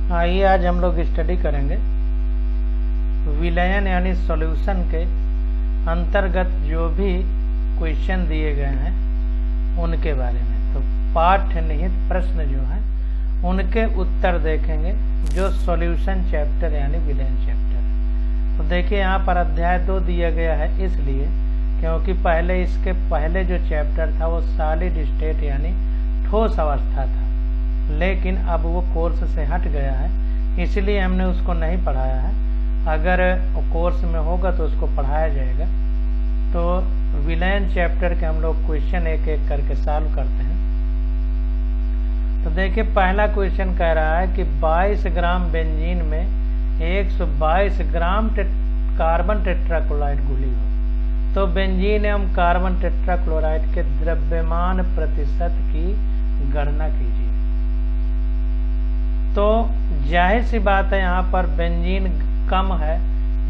आइए आज हम लोग स्टडी करेंगे विलयन यानी सॉल्यूशन के अंतर्गत जो भी क्वेश्चन दिए गए हैं उनके बारे में। तो पाठ्य निहित प्रश्न जो हैं उनके उत्तर देखेंगे जो सॉल्यूशन चैप्टर यानी विलयन चैप्टर है। तो देखिए यहाँ पर अध्याय 2 दिया गया है, इसलिए क्योंकि पहले इसके पहले जो चैप्टर था वो सॉलिड स्टेट यानी ठोस अवस्था था, लेकिन अब वो कोर्स से हट गया है, इसलिए हमने उसको नहीं पढ़ाया है। अगर कोर्स में होगा तो उसको पढ़ाया जाएगा। तो विलयन चैप्टर के हम लोग क्वेश्चन एक एक करके सॉल्व करते हैं। तो देखिए पहला क्वेश्चन कह रहा है कि 22 ग्राम बेंजीन में 122 ग्राम कार्बन टेट्राक्लोराइड घुली हो, तो बेंजीन एवं कार्बन टेट्राक्लोराइड के द्रव्यमान प्रतिशत की गणना कीजिए। तो जाहिर सी बात है यहाँ पर बेंजीन कम है,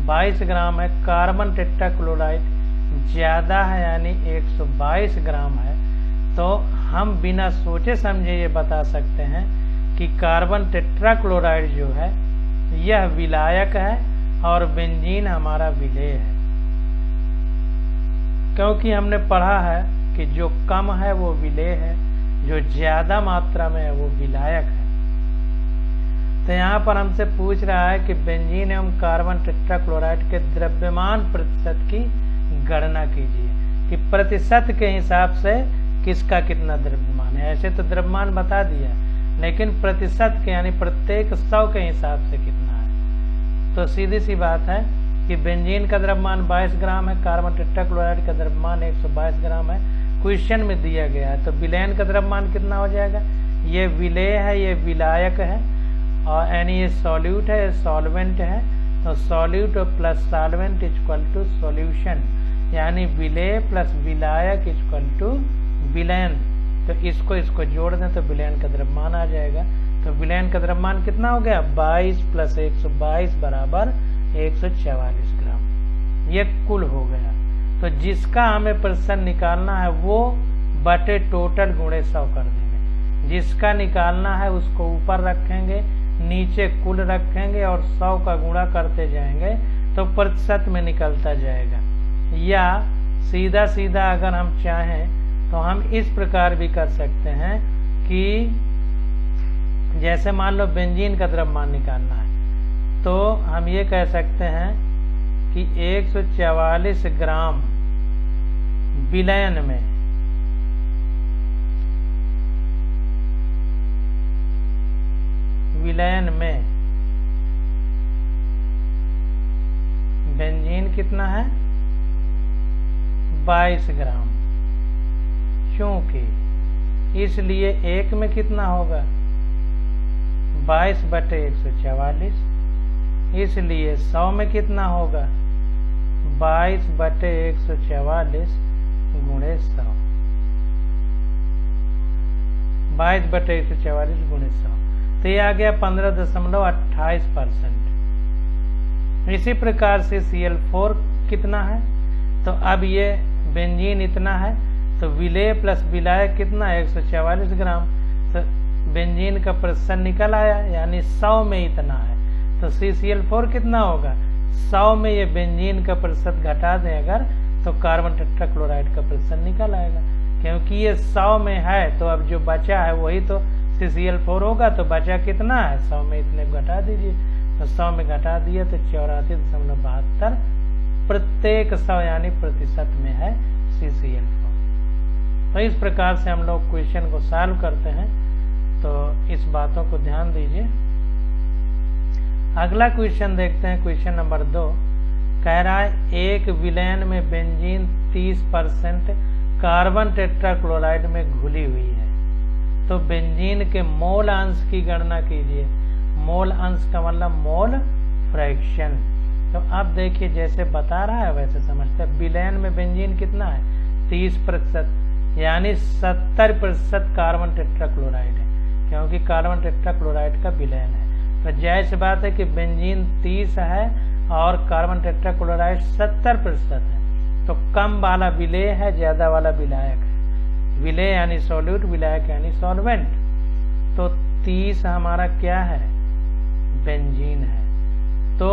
22 ग्राम है, कार्बन टेट्राक्लोराइड ज़्यादा है यानी 122 ग्राम है। तो हम बिना सोचे समझे ये बता सकते हैं कि कार्बन टेट्राक्लोराइड जो है यह विलायक है और बेंजीन हमारा विलेय है, क्योंकि हमने पढ़ा है कि जो कम है वो विलेय है, जो ज़्यादा मात्रा में है वो विलायक है। तो यहाँ पर हमसे पूछ रहा है कि बेंजीन एवं कार्बन टेट्राक्लोराइड के द्रव्यमान प्रतिशत की गणना कीजिए, कि प्रतिशत के हिसाब से किसका कितना द्रव्यमान है। ऐसे तो द्रव्यमान बता दिया, लेकिन प्रतिशत के यानी प्रत्येक 100 के हिसाब से कितना है। तो सीधी सी बात है कि बेंजीन का द्रव्यमान 22 ग्राम है, कार्बन टेट्राक्लोराइड का द्रव्यमान 122 ग्राम है, क्वेश्चन में दिया गया है। तो विलयन का द्रव्यमान कितना हो जाएगा, ये विलेय है, ये विलायक है, और यानी ये सॉल्यूट है, ये सॉल्वेंट है। तो solute plus solvent equal to solution, यानी विलेय प्लस विलायक इक्वल टू विलयन। तो इसको जोड़ दें तो विलयन का द्रव्यमान आ जाएगा। तो विलयन का द्रव्यमान कितना हो गया, 22 + 122 बराबर 144 ग्राम, ये कुल हो गया। तो जिसका हमें प्रतिशत निकालना है वो बटे टोटल गुणे 100 कर देंगे। जिसका निकालना है उसको ऊपर रखेंगे, नीचे कुल रखेंगे और 100 का गुणा करते जाएंगे तो प्रतिशत में निकलता जाएगा। या सीधा सीधा अगर हम चाहें तो हम इस प्रकार भी कर सकते हैं कि जैसे मान लो बेंजीन का द्रव्यमान निकालना है, तो हम ये कह सकते हैं कि 144 ग्राम विलयन में बेंजीन कितना है, 22 ग्राम, क्योंकि इसलिए एक में कितना होगा 22 बटे 144, इसलिए 100 में कितना होगा 22 बटे 144 गुणे 100, 22 बटे 144 गुणे 100। तो ये आ गया 15.28%। इसी प्रकार से Cl4 कितना है, तो अब ये बेंजीन इतना है, तो विलेय प्लस विलायक कितना है 144 ग्राम। तो बेंजीन का प्रतिशत निकल आया, यानी 100 में इतना है। तो CCl4 कितना होगा, 100 में ये बेंजीन का प्रतिशत घटा दें अगर, तो कार्बन टेट्राक्लोराइड का प्रतिशत निकल आएगा। क्योंकि ये 100 में है तो अब जो बचा है वही तो CCl4 होगा। तो बचा कितना है, 100 में इतने घटा दीजिए। तो 100 में घटा दिए तो 84.72 प्रत्येक 100 यानी प्रतिशत में है CCl4। तो इस प्रकार से हम लोग क्वेश्चन को सॉल्व करते हैं। तो इस बातों को ध्यान दीजिए। अगला क्वेश्चन देखते हैं, क्वेश्चन नंबर 2 कह रहा है एक विलयन में बेंजीन 30% कार्बन टेट्राक्लोराइड में घुली हुई है, तो बेंजीन के मोल अंश की गणना कीजिए। मोल अंश का मतलब मोल फ्रैक्शन। तो अब देखिए जैसे बता रहा है वैसे समझते हैं। विलयन में बेंजीन कितना है, 30%, यानी 70% कार्बन टेट्राक्लोराइड है, क्योंकि कार्बन टेट्राक्लोराइड का विलयन है। तो जाहिर सी बात है कि बेंजीन 30 है और कार्बन टेट्राक्लोराइड 70% है। तो कम वाला विलेय है, ज्यादा वाला विलायक है। विलेय यानी सॉल्यूट, विलायक यानी सॉल्वेंट। तो 30 हमारा क्या है, बेंजीन है। तो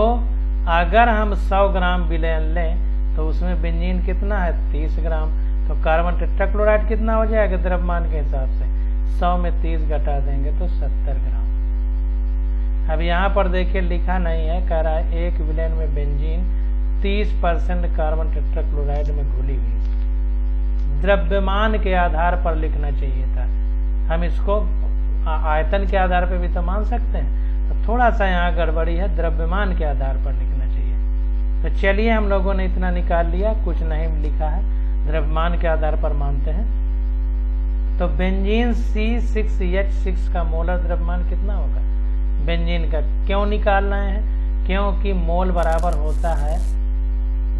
अगर हम 100 ग्राम विलयन लें तो उसमें बेंजीन कितना है 30 ग्राम। तो कार्बन टेट्राक्लोराइड कितना हो जाएगा द्रव्यमान के हिसाब से 100 में 30 घटा देंगे तो 70 ग्राम। अब यहाँ पर देखिए लिखा नहीं है, कह रहा है एक विलयन में बेंजीन 30% कार्बन टेट्राक्लोराइड में घुली हुई। द्रव्यमान के आधार पर लिखना चाहिए था, हम इसको आयतन के आधार पर भी तो मान सकते हैं। तो थोड़ा सा यहाँ गड़बड़ी है, द्रव्यमान के आधार पर लिखना चाहिए। तो चलिए हम लोगों ने इतना निकाल लिया, कुछ नहीं लिखा है, द्रव्यमान के आधार पर मानते हैं। तो बेंजीन C6H6 का मोलर द्रव्यमान कितना होगा बेंजीन का, क्यों निकाल रहे हैं, क्योंकि मोल बराबर होता है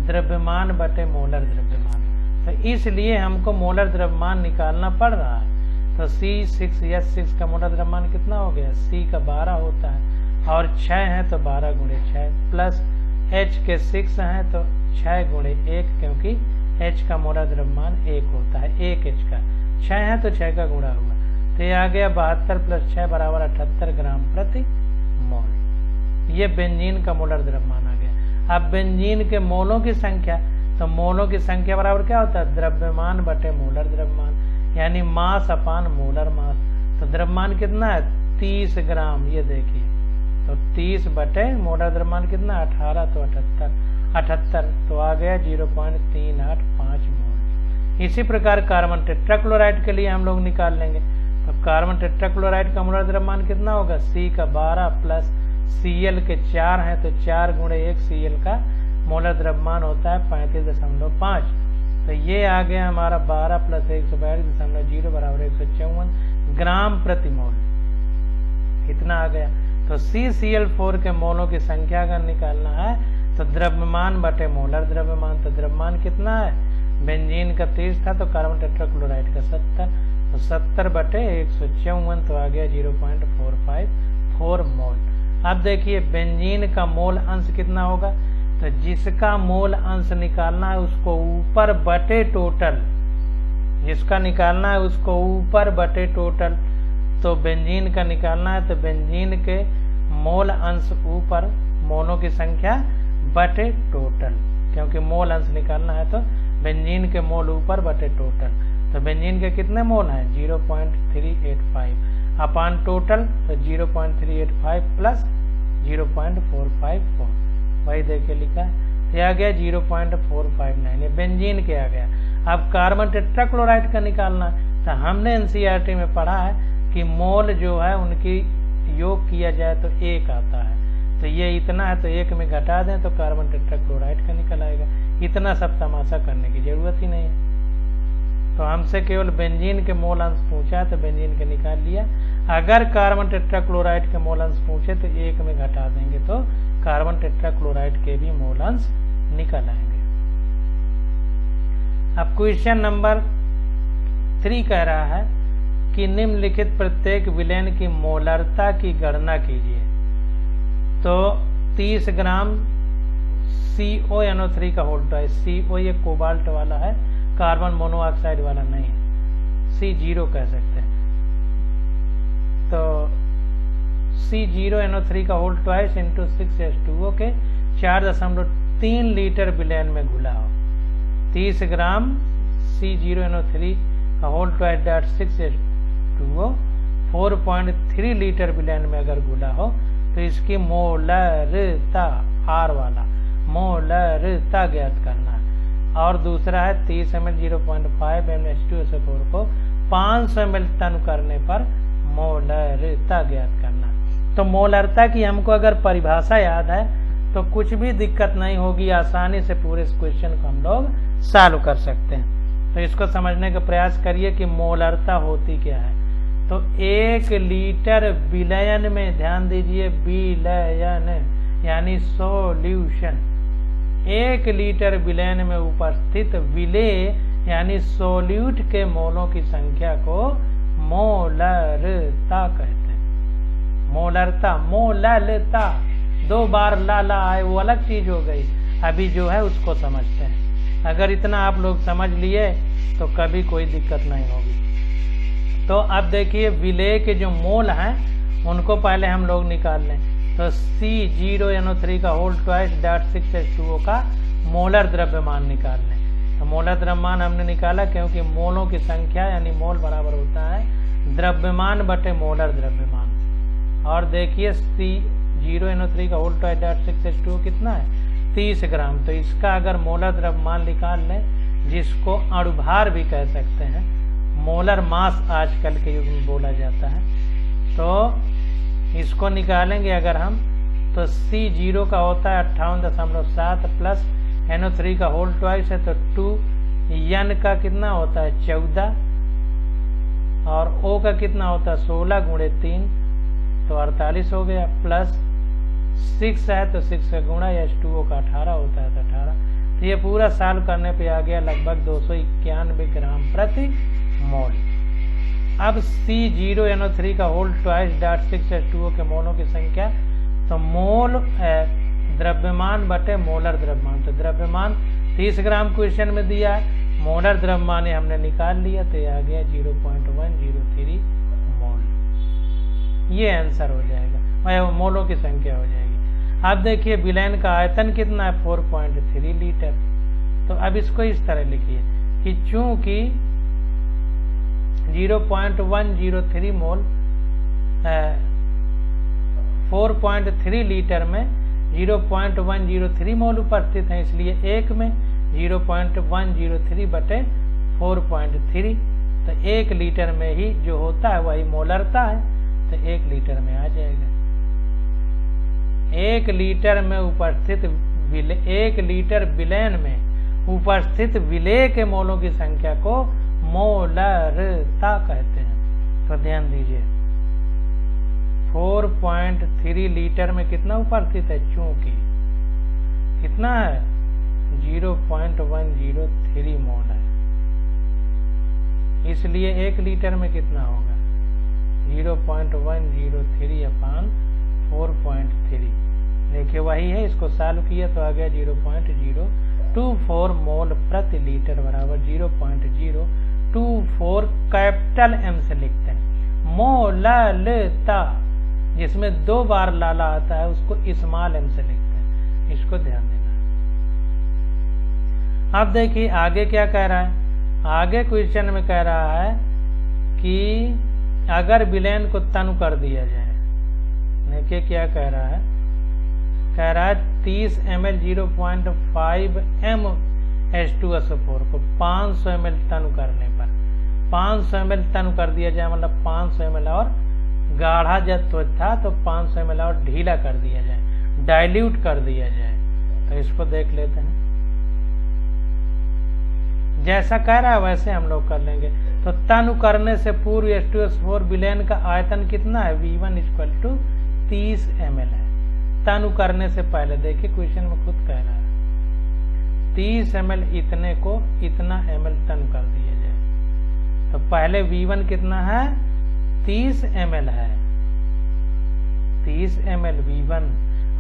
द्रव्यमान बटे मोलर द्रव्यमान। तो इसलिए हमको मोलर द्रव्यमान निकालना पड़ रहा है। तो C6H6 का मोलर द्रव्यमान कितना हो गया, C का 12 होता है और 6 है तो 12 गुणे 6 प्लस H के 6 है तो 6 गुणे 1, क्योंकि H का मोलर द्रव्यमान 1 होता है, 1 H का 6 है तो 6 का गुणा हुआ। तो ये आ गया 72 प्लस 6 बराबर 78 ग्राम प्रति मोल। ये बेंजीन का मोलर द्रव्यमान आ गया। अब बेंजीन के मोलों की संख्या, तो मोलों की संख्या बराबर क्या होता है द्रव्यमान बटे मोलर द्रव्यमान, यानी मास अपान मोलर मास। तो द्रव्यमान कितना है 30 ग्राम, ये देखिए। तो 30 बटे मोलर द्रव्यमान कितना 18 तो 78 तो आ गया 0.385 मोल। इसी प्रकार कार्बन टेट्राक्लोराइड के लिए हम लोग निकाल लेंगे। तो कार्बन टेट्राक्लोराइड का मोलर द्रव्यमान कितना होगा, C का 12 प्लस Cl के 4 है तो 4 गुणे 1 Cl का मोलर द्रव्यमान होता है 35.5। तो ये आ गया हमारा 12 प्लस 142.0 बराबर 154 ग्राम प्रति मोल। इतना आ गया। तो CCl4 के मोलों की संख्या अगर निकालना है तो द्रव्यमान बटे मोलर द्रव्यमान। तो द्रव्यमान कितना है, बेंजीन का 30 था तो कार्बन टेट्राक्लोराइड का 70, तो 70 बटे 154 तो आ गया 0.454 मोल। अब देखिए बेंजीन का मोल अंश कितना होगा, तो जिसका मोल अंश निकालना है उसको ऊपर बटे टोटल, जिसका निकालना है उसको ऊपर बटे टोटल। तो बेंजीन का निकालना है तो बेंजीन के मोल अंश ऊपर, मोलों की संख्या बटे टोटल, क्योंकि मोल अंश निकालना है तो बेंजीन के मोल ऊपर बटे टोटल। तो बेंजीन के कितने मोल हैं 0.385 अपान टोटल, तो 0.385 प्लस 0.454, वही देखिए लिखा है। तो आ गया 0.459, ये बेंजीन के आ गया। अब कार्बन टेट्राक्लोराइड का निकालना है। तो हमने एनसीईआरटी में पढ़ा है कि मोल जो है उनकी योग किया जाए तो 1 आता है। तो ये इतना है तो 1 में घटा दें तो कार्बन टेट्राक्लोराइड का निकल आएगा। इतना सब तमाशा करने की जरूरत ही नहीं है। तो हमसे केवल बेंजीन के मोल अंश पूछा है तो बेंजीन के निकाल लिया। अगर कार्बन टेट्राक्लोराइड के मोल अंश पूछे तो 1 में घटा देंगे तो कार्बन टेट्राक्लोराइड के भी मोल अंश निकल आएंगे। अब क्वेश्चन नंबर 3 कह रहा है कि निम्नलिखित प्रत्येक विलयन की मोलरता की गणना कीजिए। तो 30 ग्राम CONO3 का होल ट्वाइस, CO ये कोबाल्ट वाला है, कार्बन मोनोऑक्साइड वाला नहीं है, C0 कह सकते हैं। तो C0NO3 का होल ट्वाइस इंटू 6H2O के 4.3 लीटर विलयन में घुला हो। 30 ग्राम C0NO3 का whole twice dot 6H2O 4.3 litre विलयन में अगर घुला हो तो इसकी मोलरता, R वाला मोलरता ज्ञात करना है। और दूसरा है 30 ml 0.5 MnH2SO4 को 500 ml टन करने पर मोलरता ज्ञात करना। तो मोलरता की हमको अगर परिभाषा याद है तो कुछ भी दिक्कत नहीं होगी, आसानी से पूरे इस क्वेश्चन को हम लोग सॉल्व कर सकते हैं। तो इसको समझने का प्रयास करिए कि मोलरता होती क्या है। तो 1 लीटर विलयन में, ध्यान दीजिए विलयन यानी सॉल्यूशन, 1 लीटर विलयन में उपस्थित विलेय यानी सोल्यूट के मोलों की संख्या को मोलरता कहते हैं। मोलरता, मोललता 2 बार ला आए वो अलग चीज हो गई, अभी जो है उसको समझते हैं। अगर इतना आप लोग समझ लिए तो कभी कोई दिक्कत नहीं होगी। तो अब देखिए विलेय के जो मोल हैं उनको पहले हम लोग निकाल लें। तो C0NO3 का होल ट्वाइस .6H2O का मोलर द्रव्यमान निकाल लें। तो मोलर द्रव्यमान हमने निकाला क्योंकि मोलों की संख्या यानी मोल बराबर होता है द्रव्यमान बटे मोलर द्रव्यमान। और देखिए C0NO3 का होल ट्वाइस .6H2O कितना है 30 ग्राम। तो इसका अगर मोलर द्रव्यमान निकाल लें, जिसको अणुभार भी कह सकते हैं, मोलर मास आजकल के युग में बोला जाता है, तो इसको निकालेंगे अगर हम, तो C0 का होता है 58.7 प्लस NO3 का होल ट्वाइस है तो 2, N का कितना होता है 14 और O का कितना होता है 16 गुणे 3 तो 48 हो गया, प्लस 6 है तो 6 का गुणा H2O का 18 होता है तो 18। तो ये पूरा सॉल्व करने पे आ गया लगभग 291 ग्राम प्रति मोल। अब C0NO3 का होल ट्वाइस .6H2O के मोलों की संख्या, तो मोल द्रव्यमान बटे मोलर द्रव्यमान। तो द्रव्यमान 30 ग्राम क्वेश्चन में दिया है, मोलर द्रव्यमान हमने निकाल लिया तो ये आ गया 0.103 मोल। ये आंसर हो जाएगा, मोलों की संख्या हो जाएगी। अब देखिए विलयन का आयतन कितना है 4.3 लीटर। तो अब इसको इस तरह लिखिए कि चूंकि 0.103 मोल 4.3 लीटर में 0.103 मोल उपस्थित है, इसलिए एक में 0.103 बटे 4.3, तो 1 लीटर में ही जो होता है वही मोलरता है, तो 1 लीटर में आ जाएगा। 1 लीटर में उपस्थित 1 लीटर विलयन में उपस्थित विलेय के मोलों की संख्या को मोलरता कहते हैं। तो ध्यान दीजिए 4.3 लीटर में कितना उपस्थित है, चूंकि कितना है 0.103 मोल है, इसलिए 1 लीटर में कितना होगा 0.103 अपान 4.3। देखिए वही है, इसको सॉल्व किया तो आ गया 0.024 मोल प्रति लीटर बराबर 0.024 कैपिटल M से लिखते हैं। मोलरता जिसमें 2 बार लाला आता है उसको स्मॉल m से लिखते हैं, इसको ध्यान देना। अब देखिए आगे क्या कह रहा है, आगे क्वेश्चन में कह रहा है कि अगर विलयन को तनु कर दिया जाए, देखिए क्या कह रहा है, 30 ml 0.5 m H2SO4 को 500 ml तनु करने पर 500 ml तनु कर दिया जाए, मतलब 500 ml और गाढ़ा जब था तो 500 ml और ढीला कर दिया जाए, डाइल्यूट कर दिया जाए। तो इसको देख लेते हैं, जैसा कह रहा है वैसे हम लोग कर लेंगे। तो तनु करने से पूर्व H2SO4 विलयन का आयतन कितना है V1 = 30 ml है। तनु करने से पहले देखिए क्वेश्चन में खुद कह रहा है 30 ml इतने को इतना ml तनु कर दिया जाए। तो पहले V1 कितना है 30 ml है, 30 ml V1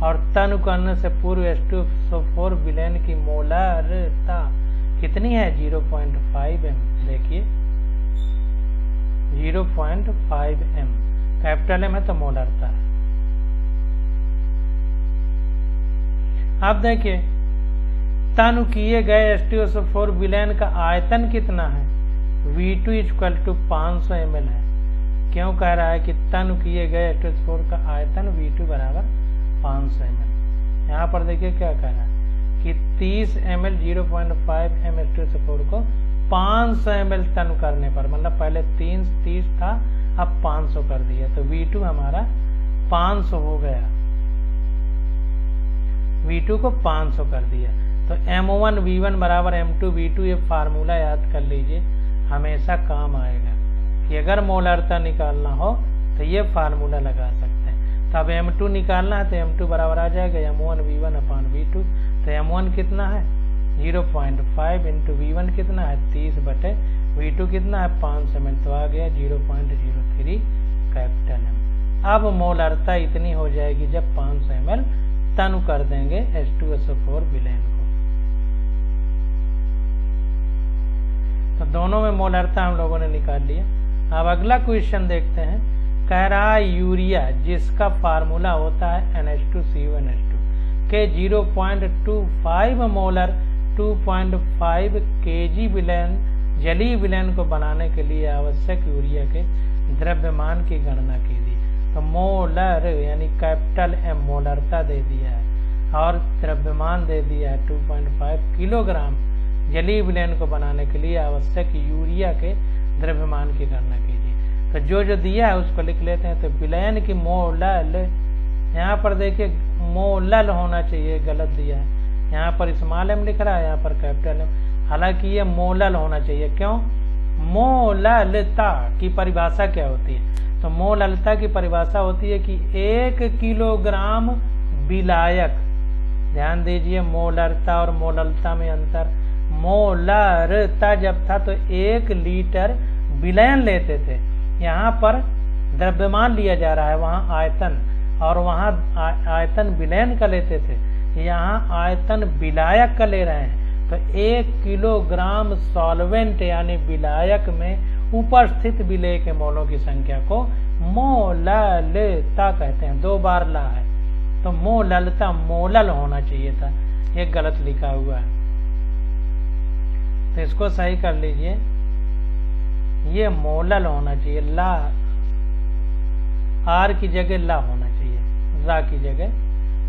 और तनु करने से पूर्व H2SO4 विलयन की मोलरता कितनी है 0.5 m। देखिए 0.5 m कैपिटल M है तो मोलरता है। अब देखिए तनु किए गए H2SO4 विलयन का आयतन कितना है V2 = 500 ml है। क्यों कह रहा है कि तनु किए गए H2SO4 का आयतन V2 बराबर 500 ml। यहाँ पर देखिए क्या कह रहा है कि 30 ml 0.5 m H2SO4 को 500 ml तनु करने पर, मतलब पहले 30 था अब 500 कर दिया, तो V2 हमारा 500 हो गया, V2 को 500 कर दिया। तो M1 V1 बराबर M2 V2, ये फार्मूला याद कर लीजिए, हमेशा काम आएगा कि अगर मोलरता निकालना हो तो ये फार्मूला लगा सकते हैं। तो अब M2 निकालना है तो M2 बराबर आ जाएगा M1 V1 अपान V2। तो M1 कितना है 0.5 इंटू V1 कितना है 30 बटे V2 कितना है 500 ml, तो आ गया 0.03 कैपिटल M। अब मोलरता इतनी हो जाएगी जब 500 ml तनु कर देंगे H2SO4 विलयन को। तो दोनों में मोलरता हम लोगों ने निकाल लिया। अब अगला क्वेश्चन देखते हैं, कह रहा है यूरिया जिसका फार्मूला होता है NH2CuNH2 के 0.25 मोलर 2.5 kg विलयन जलीय विलयन को बनाने के लिए आवश्यक यूरिया के द्रव्यमान की गणना कीजिए। तो मोलर यानी कैपिटल M मोलरता दे दिया है और द्रव्यमान दे दिया है 2.5 किलोग्राम जलीय विलयन को बनाने के लिए आवश्यक यूरिया के द्रव्यमान की गणना कीजिए। तो जो दिया है उसको लिख लेते हैं। तो विलयन की मोलल, यहाँ पर देखिए मोलल होना चाहिए, गलत दिया है, यहाँ पर स्मॉल m लिख रहा है, यहाँ पर कैपिटल M, हालांकि ये मोलल होना चाहिए। क्यों? मोललता की परिभाषा क्या होती है? तो मोललता की परिभाषा होती है कि 1 किलोग्राम विलायक, ध्यान दीजिए मोलरता और मोललता में अंतर। मोलरता जब था तो 1 लीटर विलयन लेते थे, यहाँ पर द्रव्यमान लिया जा रहा है, वहाँ आयतन, और वहाँ आयतन विलयन का लेते थे, यहाँ आयतन विलायक का ले रहे हैं। तो 1 किलोग्राम सॉल्वेंट यानी विलायक में उपस्थित विलेय के मोलों की संख्या को मोललता कहते हैं। 2 बार ला है, तो मोललता मोलल होना चाहिए था, ये गलत लिखा हुआ है, तो इसको सही कर लीजिए, ये मोलल होना चाहिए, ला आर की जगह ला होना चाहिए, रा की जगह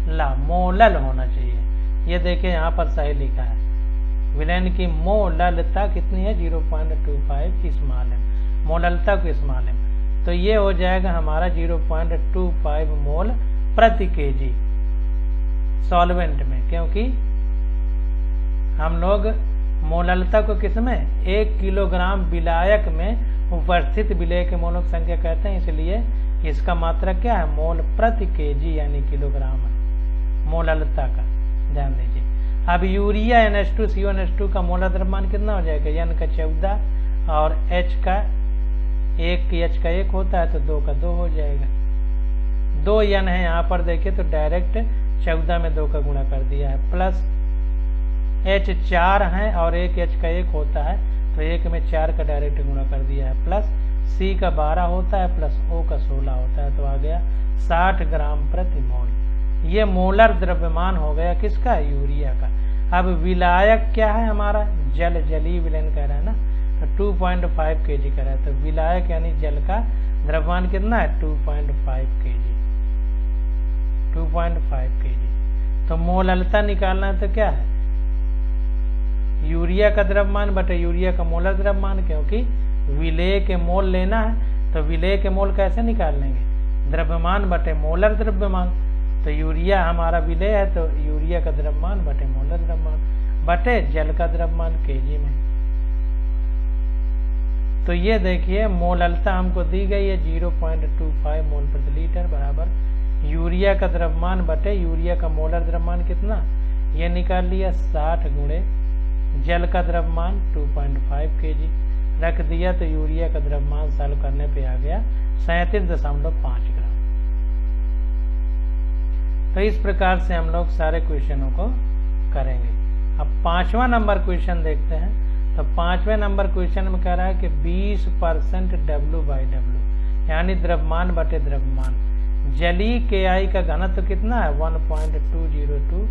ला, मोलल होना चाहिए। ये देखिए यहाँ पर सही लिखा है, विलयन की मोललता कितनी है 0.25 स्मॉल m, मोललता को स्मॉल m, तो ये हो जाएगा हमारा 0.25 मोल प्रति केजी सॉल्वेंट में, क्योंकि हम लोग मोललता को किसमें 1 किलोग्राम विलायक में उपस्थित विलेय के मोलों की संख्या कहते हैं, इसलिए इसका मात्रा क्या है मोल प्रति केजी यानी किलोग्राम है मोललता का, ध्यान दीजिए। अब यूरिया NH2CuNH2 का मोलर द्रव्यमान कितना हो जाएगा? N का 14 और H का 1 होता है, तो 2 का 2 हो जाएगा। 2 N है यहाँ पर देखिए, तो डायरेक्ट 14 में 2 का गुणा कर दिया है, प्लस H 4 है और 1 H का 1 होता है, तो 1 में 4 का डायरेक्ट गुणा कर दिया है, प्लस C का 12 होता है, प्लस O का 16 होता है, तो आ गया 60 ग्राम प्रति मोल। ये मोलर द्रव्यमान हो गया किसका? यूरिया का। अब विलायक क्या है हमारा? जल, जलीय विलयन कह रहा है ना, तो 2.5 kg कह रहा है, तो विलायक यानी जल का द्रव्यमान कितना है 2.5 kg, 2.5 kg। तो मोललता निकालना है तो क्या है यूरिया का द्रव्यमान बटे यूरिया का मोलर द्रव्यमान, क्योंकि विलेय के मोल लेना है, तो विलेय के मोल कैसे निकाल लेंगे? द्रव्यमान बटे मोलर द्रव्यमान। तो यूरिया हमारा विलेय है, तो यूरिया का द्रव्यमान बटे मोलर द्रव्यमान बटे जल का द्रव्यमान केजी में। तो ये देखिए मोललता हमको दी गई है 0.25 मोल प्रति लीटर बराबर यूरिया का द्रव्यमान बटे यूरिया का मोलर द्रव्यमान कितना, ये निकाल लिया 60 गुणे जल का द्रव्यमान 2.5 kg रख दिया, तो यूरिया का द्रव्यमान सॉल्व करने पे आ गया 37.5 ग्राम। तो इस प्रकार से हम लोग सारे क्वेश्चनों को करेंगे। अब 5वां नंबर क्वेश्चन देखते हैं। तो 5वें नंबर क्वेश्चन में कह रहा है कि 20% W/W यानी द्रव्यमान बटे द्रव्यमान, जलीय KI का घनत्व कितना है 1.202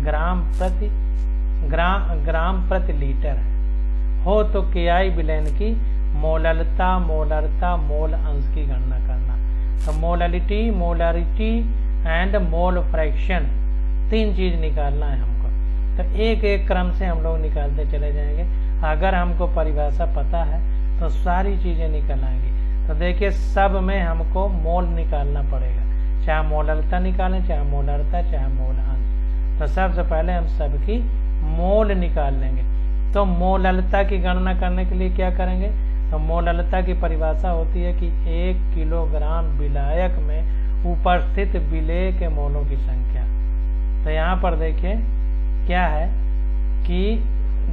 ग्राम प्रति लीटर है हो, तो KI विलयन की मोललता, मोलरता, मोल अंश की गणना करना। तो मोलरिटी एंड मोल फ्रैक्शन 3 चीज निकालना है हमको। तो एक एक क्रम से हम लोग निकालते चले जाएंगे। अगर हमको परिभाषा पता है तो सारी चीजें निकल आएंगी। तो देखिए सब में हमको मोल निकालना पड़ेगा, चाहे मोललता निकालें, चाहे मोलरता, चाहे मोल अंश। तो सबसे पहले हम सबकी मोल निकाल लेंगे। तो मोललता की गणना करने के लिए क्या करेंगे? तो मोललता की परिभाषा होती है कि 1 किलोग्राम विलायक में उपस्थित विलेय के मोलों की संख्या। तो यहाँ पर देखिए क्या है कि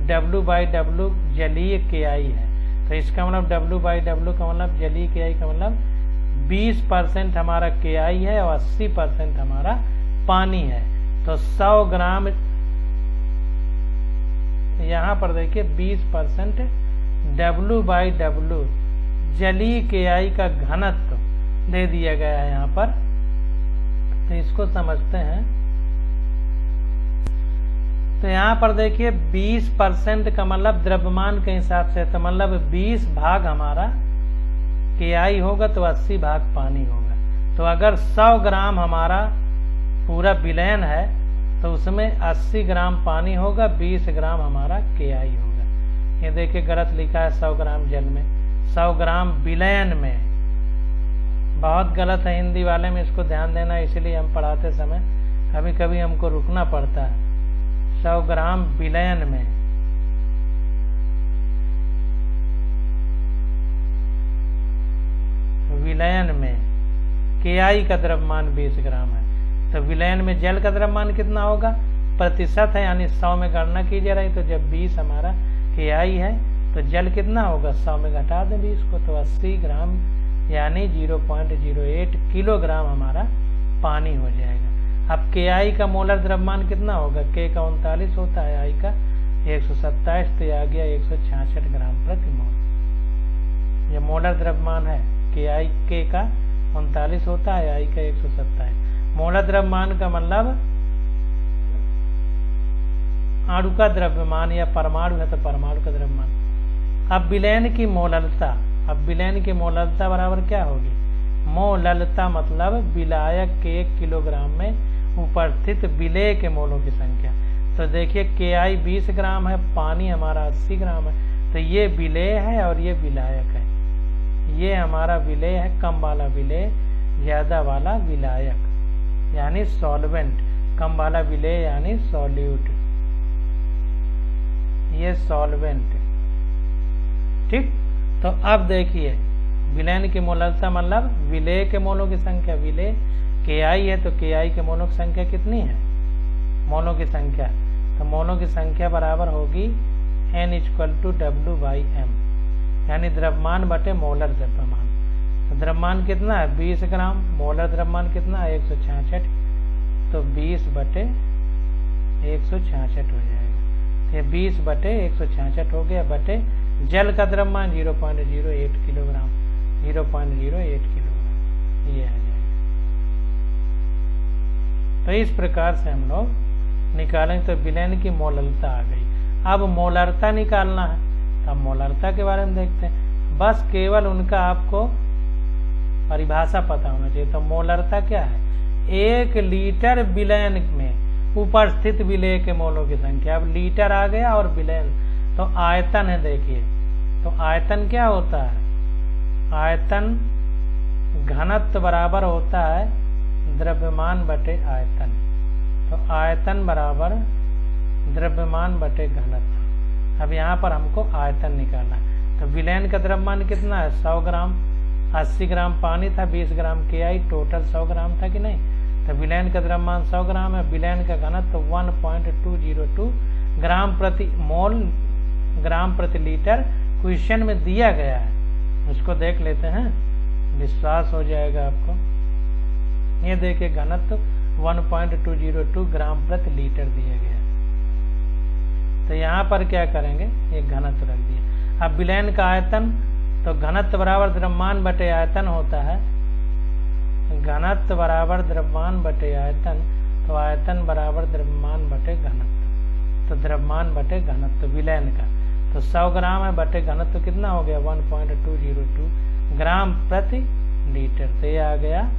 W/W जलीय KI है, तो इसका मतलब W/W का मतलब जलीय KI का मतलब 20% हमारा KI है और 80% हमारा पानी है। तो 100 ग्राम, यहाँ पर देखिए 20% W/W जलीय KI का घनत्व दे दिया गया है यहाँ पर। तो इसको समझते हैं। तो यहाँ पर देखिए 20% का मतलब द्रव्यमान के हिसाब से, तो मतलब 20 भाग हमारा KI होगा तो 80 भाग पानी होगा। तो अगर 100 ग्राम हमारा पूरा विलयन है तो उसमें 80 ग्राम पानी होगा, 20 ग्राम हमारा KI होगा। ये देखिए गलत लिखा है 100 ग्राम जल में, 100 ग्राम विलयन में। बहुत गलत है हिंदी वाले में, इसको ध्यान देना। इसलिए हम पढ़ाते समय कभी कभी हमको रुकना पड़ता है। 100 ग्राम विलयन में, विलयन में KI का द्रव्यमान 20 ग्राम है। तो विलयन में जल का द्रव्यमान कितना होगा, प्रतिशत है यानी 100 में गणना की जा रही। तो जब 20 हमारा KI है तो जल कितना होगा, 100 में घटा दें 20 को, तो 80 ग्राम यानी 0.08 किलोग्राम हमारा पानी हो जाएगा। अब KI का मोलर द्रव्यमान कितना होगा, K का 39 होता है, I का 127, तो आ गया 166 ग्राम प्रति मोल। यह मोलर द्रव्यमान है। K का 39 होता है, I का 127। मोलर द्रव्यमान का मतलब अणु का द्रव्यमान, या परमाणु है तो परमाणु का द्रव्यमान। अब विलयन की मोललता, अब विलयन की मोललता बराबर क्या होगी, मोललता मतलब विलायक के 1 किलोग्राम में उपस्थित विलेय के मोलों की संख्या। तो देखिए KI 20 ग्राम है, पानी हमारा 80 ग्राम है। तो ये विलेय है और ये विलायक है। ये हमारा विलेय है, कम वाला विलेय, ज्यादा वाला विलायक यानी सॉल्वेंट। कम वाला विलेय यानी सॉल्यूट, ये सॉल्वेंट। ठीक, तो अब देखिए विलयन की मोललता मतलब विलेय के मोलों की संख्या। विलेय KI है तो KI के मोलों की संख्या कितनी है, मोलों की संख्या। तो मोलों की संख्या बराबर होगी N = W/M, यानी द्रव्यमान बटे मोलर द्रव्यमान। तो द्रव्यमान कितना है 20 ग्राम, मोलर द्रव्यमान कितना है 166, तो 20 बटे 166 हो जाएगा। ये 20 बटे 166 हो गया, बटे जल का द्रव्यमान 0.08 किलोग्राम, 0.08 किलोग्राम ये आ जाएगा। तो इस प्रकार से हम लोग निकालेंगे। तो विलयन की मोलरता आ गई। अब मोलरता निकालना है, तो अब मोलरता के बारे में देखते हैं। बस केवल उनका आपको परिभाषा पता होना चाहिए। तो मोलरता क्या है, 1 लीटर विलयन में उपस्थित विलेय के मोलों की संख्या। अब लीटर आ गया और विलयन, तो आयतन है। देखिए तो आयतन क्या होता है, आयतन घनत्व बराबर होता है द्रव्यमान बटे आयतन। तो आयतन बराबर द्रव्यमान बटे घनत्व। अब यहाँ पर हमको आयतन निकालना है। तो विलयन का द्रव्यमान कितना है 100 ग्राम, 80 ग्राम पानी था, 20 ग्राम KI, टोटल 100 ग्राम था कि नहीं। तो विलयन का द्रव्यमान 100 ग्राम है। विलयन का घनत्व 1.202 ग्राम प्रति मोल, ग्राम प्रति लीटर क्वेश्चन में दिया गया है। उसको देख लेते हैं, विश्वास हो जाएगा आपको। ये देखिए घनत्व 1.202 ग्राम प्रति लीटर दिया गया। तो यहाँ पर क्या करेंगे, ये घनत्व रख दिया। अब विलयन का आयतन, तो घनत्व बराबर द्रव्यमान बटे आयतन होता है। घनत्व बराबर द्रव्यमान बटे आयतन, तो आयतन बराबर द्रव्यमान बटे घनत्व। तो द्रव्यमान बटे घनत्व विलयन का, तो 100 ग्राम है बटे घनत्व कितना हो गया 1.202 ग्राम प्रति लीटर। तो ये आ गया,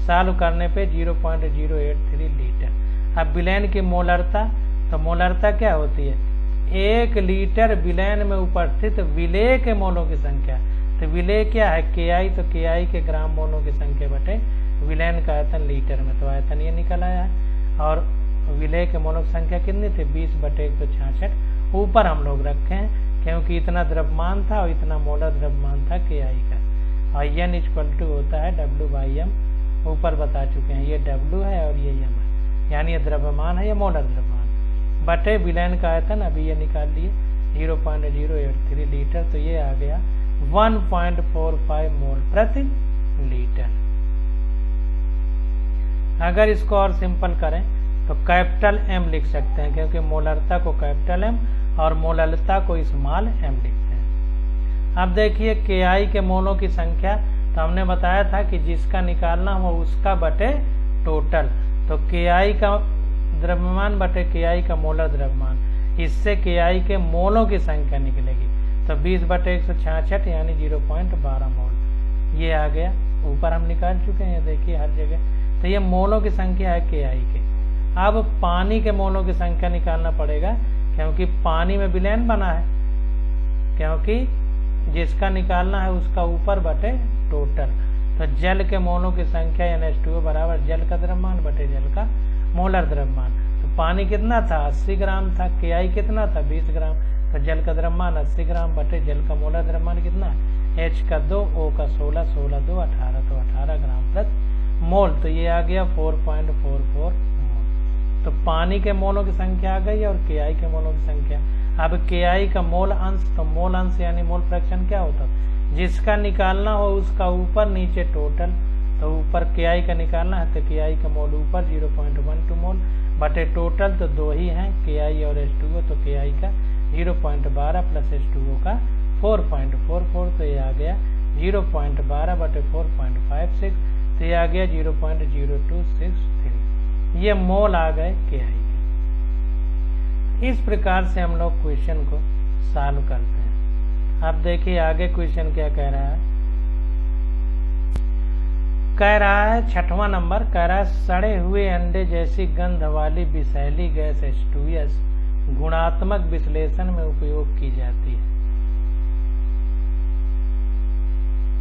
सॉल्व करने पे 0.083 लीटर। अब विलयन की मोलरता, तो मोलरता क्या होती है, 1 लीटर विलयन में उपस्थित विलेय के मोलों की संख्या। तो विलेय क्या है KI, तो KI के ग्राम मोलों की संख्या बटे विलयन का आयतन लीटर में। तो आयतन ये निकल आया है। और विलेय के मोलों की संख्या कितनी थी 20 बटे 166। ऊपर हम लोग रखे हैं क्योंकि इतना द्रव्यमान था और इतना मोलर द्रव्यमान था KI का। और N = होता है W/M, ऊपर बता चुके हैं। ये W है और ये M है, यानी ये द्रव्यमान है, ये मोलर द्रव्यमान बटे विलयन का आयतन। अभी ये निकाल लिए 0.083 लीटर। तो ये आ गया 1.45 मोल प्रति लीटर। अगर इसको और सिंपल करें तो कैपिटल M लिख सकते हैं, क्योंकि मोलरता को कैपिटल M और मोललता को स्मॉल m लिखते हैं। अब देखिए KI के मोलों की संख्या, तो तो हमने बताया था कि जिसका निकालना हो उसका बटे टोटल, तो KI का द्रव्यमान बटे KI का मोलर द्रव्यमान, इससे KI के मोलों की संख्या निकलेगी। तो 20/166 यानी 0.12 मोल ये आ गया। ऊपर हम निकाल चुके हैं, देखिए हर जगह। तो ये मोलों की संख्या है KI के। अब पानी के मोलों की संख्या निकालना पड़ेगा, क्योंकि पानी में विलयन बना है, क्योंकि जिसका निकालना है उसका ऊपर बटे टोटल। तो जल के मोलों की संख्या NH2O बराबर जल का द्रव्यमान बटे जल का मोलर द्रव्यमान। तो पानी कितना था 80 ग्राम था, KI कितना था 20 ग्राम, तो जल का द्रव्यमान 80 ग्राम बटे जल का मोलर द्रव्यमान कितना, H का 2, O का 16, 16 2 18, तो 18 ग्राम प्रति मोल। तो ये आ गया 4.44 मोल। तो पानी के मोलों की संख्या आ गई और KI के मोलों की संख्या। अब KI का मोल अंश, तो मोल अंश यानी मोल फ्रैक्शन क्या होता है, जिसका निकालना हो उसका ऊपर नीचे टोटल। तो ऊपर KI का निकालना है तो KI का मोल ऊपर 0.12 मोल बटे टोटल, तो दो ही हैं KI और H2O, तो KI का 0.12 प्लस H2O का 4.44, तो ये आ गया 0.12 बटे 4.56, तो ये आ गया 0.0263। ये मोल आ गए KI के। इस प्रकार से हम लोग क्वेश्चन को सॉल्व करते हैं। अब देखिए आगे क्वेश्चन क्या कह रहा है। कह रहा है 6वां नंबर, कह रहा है सड़े हुए अंडे जैसी गंध वाली विषैली गैस H2S गुणात्मक विश्लेषण में उपयोग की जाती है।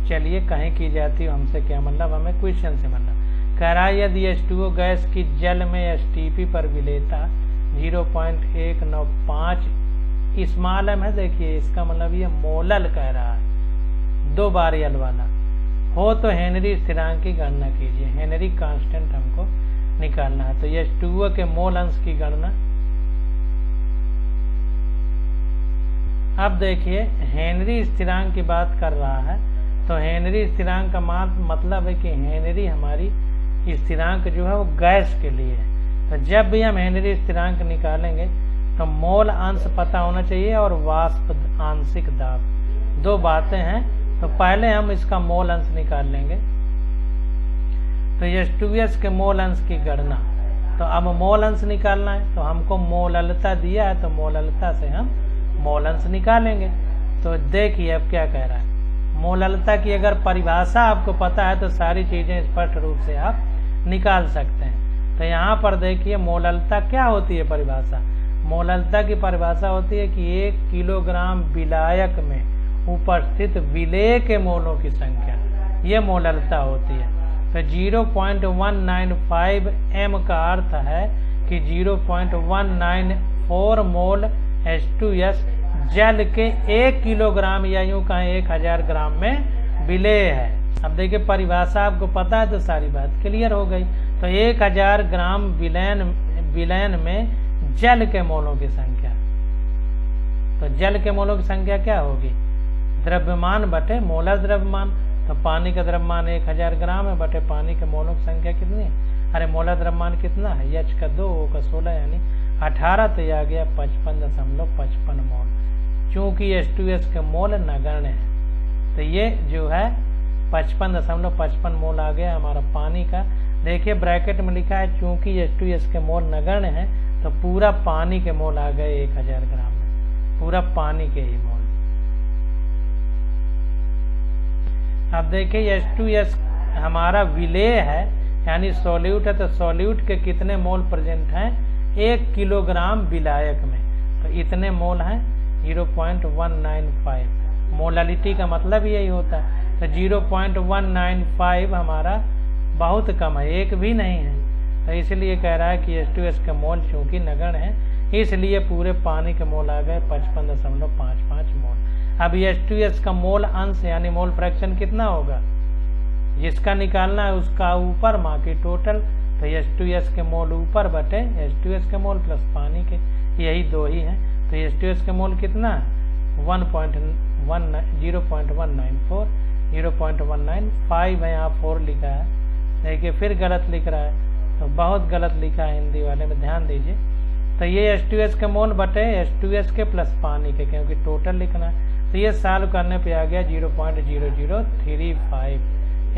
चलिए कहीं की जाती है हमसे क्या मतलब, हमें क्वेश्चन से मतलब। कह रहा है यदि H2O गैस की जल में STP पर विलेयता 0.195 स्मॉल m है, देखिए इसका मतलब ये मोलल कह रहा है, 2 बार यल वाला हो, तो हेनरी स्थिरांक की गणना कीजिए। हेनरी कांस्टेंट हमको निकालना है। तो H2O के मोल अंश की गणना, अब देखिए हेनरी स्थिरांक की बात कर रहा है, तो हेनरी स्थिरांक का मतलब है कि हेनरी हमारी स्थिरांक जो है वो गैस के लिए है। तो जब भी हम हेनरी स्थिरांक निकालेंगे तो मोल अंश पता होना चाहिए और वाष्प आंशिक दाब, 2 बातें हैं। तो पहले हम इसका मोल अंश निकाल लेंगे। तो H2S के मोल अंश की गणना, तो अब मोल अंश निकालना है, तो हमको मोललता दिया है, तो मोललता से हम मोल अंश निकालेंगे। तो देखिए अब क्या कह रहा है, मोललता की अगर परिभाषा आपको पता है तो सारी चीजें स्पष्ट रूप से आप निकाल सकते हैं। तो यहाँ पर देखिए मोललता क्या होती है परिभाषा। मोललता की परिभाषा होती है कि 1 किलोग्राम विलायक में उपस्थित विलेय के मोलों की संख्या, ये मोललता होती है। तो 0.195 m का अर्थ है कि 0.194 मोल H2S जल के 1 किलोग्राम या यूं कहें 1000 ग्राम में विलेय है। अब देखिए परिभाषा आपको पता है तो सारी बात क्लियर हो गई। तो 1000 ग्राम विलयन में जल के मोलों की संख्या, तो जल के मोलों की संख्या क्या होगी, द्रव्यमान बटे मोलर द्रव्यमान। तो पानी का द्रव्यमान 1000 ग्राम है बटे पानी के मोलों की संख्या कितनी है, अरे मोलर द्रव्यमान कितना है, H का 2, O का 16 यानी 18, तो यह आ गया 55.55 मोल। चूंकि H2S के मोल नगण्य है तो ये जो है 55.55 मोल आ गया हमारा पानी का। देखिए ब्रैकेट में लिखा है चूंकि H2S के मोल नगण्य है, तो पूरा पानी के मोल आ गए 1000 ग्राम में, पूरा पानी के ही मोल। अब देखिए H2S हमारा विलेय है यानी सॉल्यूट है, तो सॉल्यूट के कितने मोल प्रेजेंट हैं 1 किलोग्राम विलायक में, तो इतने मोल हैं 0.195। मोलालिटी का मतलब यही होता है। तो 0.195 हमारा बहुत कम है, 1 भी नहीं है। तो इसलिए कह रहा है कि H2S के मोल चूंकि नगण्य है इसलिए पूरे पानी के मोल आ गए 55.55 मोल। अब H2S का मोल अंश यानी मोल फ्रैक्शन कितना होगा, जिसका निकालना है उसका ऊपर बाकी टोटल। तो H2S के मोल ऊपर बटे H2S के मोल प्लस पानी के, यही 2 ही हैं। तो H2S के मोल कितना है 0.194, 0.195 है, यहाँ 4 लिखा है। देखिए फिर गलत लिख रहा है, तो बहुत गलत लिखा है हिंदी वाले में, ध्यान दीजिए। तो ये H2S के मोल बटे H2S के प्लस पानी के, क्योंकि टोटल लिखना है। तो ये सॉल्व करने पे आ गया 0.0035।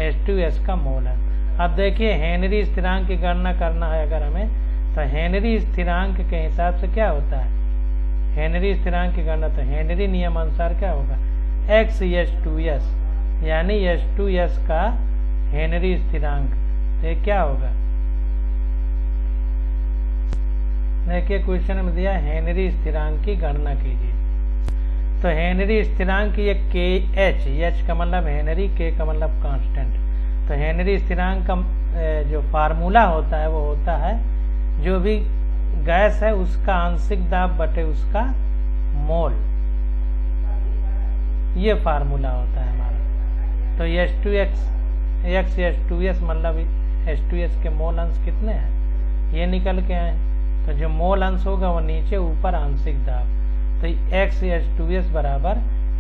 H2S का मोल अंश। अब देखिए हेनरी स्थिरांक की गणना करना है अगर हमें, तो हेनरी स्थिरांक के हिसाब से क्या होता है, हेनरी स्थिरांक की गणना, तो हेनरी नियम अनुसार क्या होगा, x H2S, यानी H2S का हेनरी स्थिरांक, तो ये क्या होगा, देखिए क्वेश्चन में दिया हेनरी स्थिरांक की गणना कीजिए। तो हेनरी स्थिरांक ये KH, H का मतलब हेनरी, K का मतलब कांस्टेंट। तो हेनरी स्थिरांक का जो फार्मूला होता है वो होता है जो भी गैस है उसका आंशिक दाब बटे उसका मोल, ये फार्मूला होता है हमारा। तो H2X H2S मतलब H2S के मोल अंश कितने हैं, ये निकल के आए। तो जो मोल अंश होगा वो नीचे, ऊपर आंशिक दाब, तो x H2S बराबर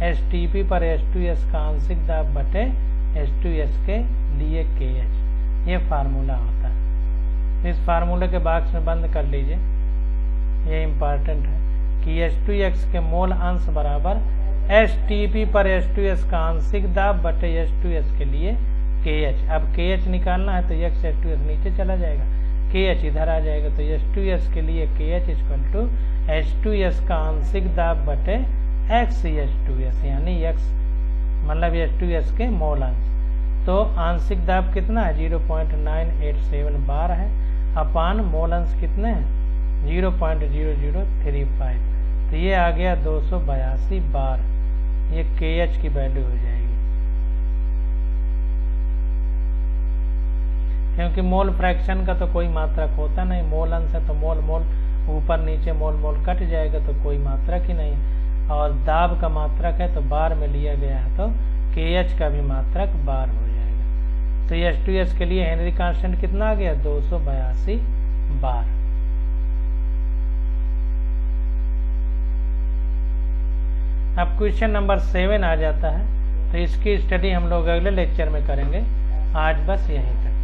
HTP पर H2S का आंशिक दाब बटे H2S के लिए KH, ये फार्मूला होता है। इस फार्मूले के बॉक्स में बंद कर लीजिए, ये इम्पॉर्टेंट है कि H2X के मोल अंश बराबर HTP पर H2S का आंशिक दाब बटे H2S के लिए KH। अब KH निकालना है तो x H2S नीचे चला जाएगा, KH इधर आ जाएगा, तो H2S के लिए KH इक्वल टू H2S का आंशिक दाब बटे x H2S, यानी x मतलब H2S के मोल अंश। तो आंशिक दाब कितना है 0.987 बार है, अपान मोल अंश कितने हैं 0.0035, तो ये आ गया 282 बार, ये KH की वैल्यू हो जाएगी। क्योंकि मोल फ्रैक्शन का तो कोई मात्रक होता नहीं, मोल अंश है तो मोल मोल ऊपर नीचे मोल मोल कट जाएगा, तो कोई मात्रक ही नहीं, और दाब का मात्रक है तो बार में लिया गया है, तो KH का भी मात्रक बार हो जाएगा। तो H2S के लिए हेनरी कांस्टेंट कितना आ गया 282 बार। अब क्वेश्चन नंबर 7 आ जाता है, तो इसकी स्टडी हम लोग अगले लेक्चर में करेंगे, आज बस यहीं तक।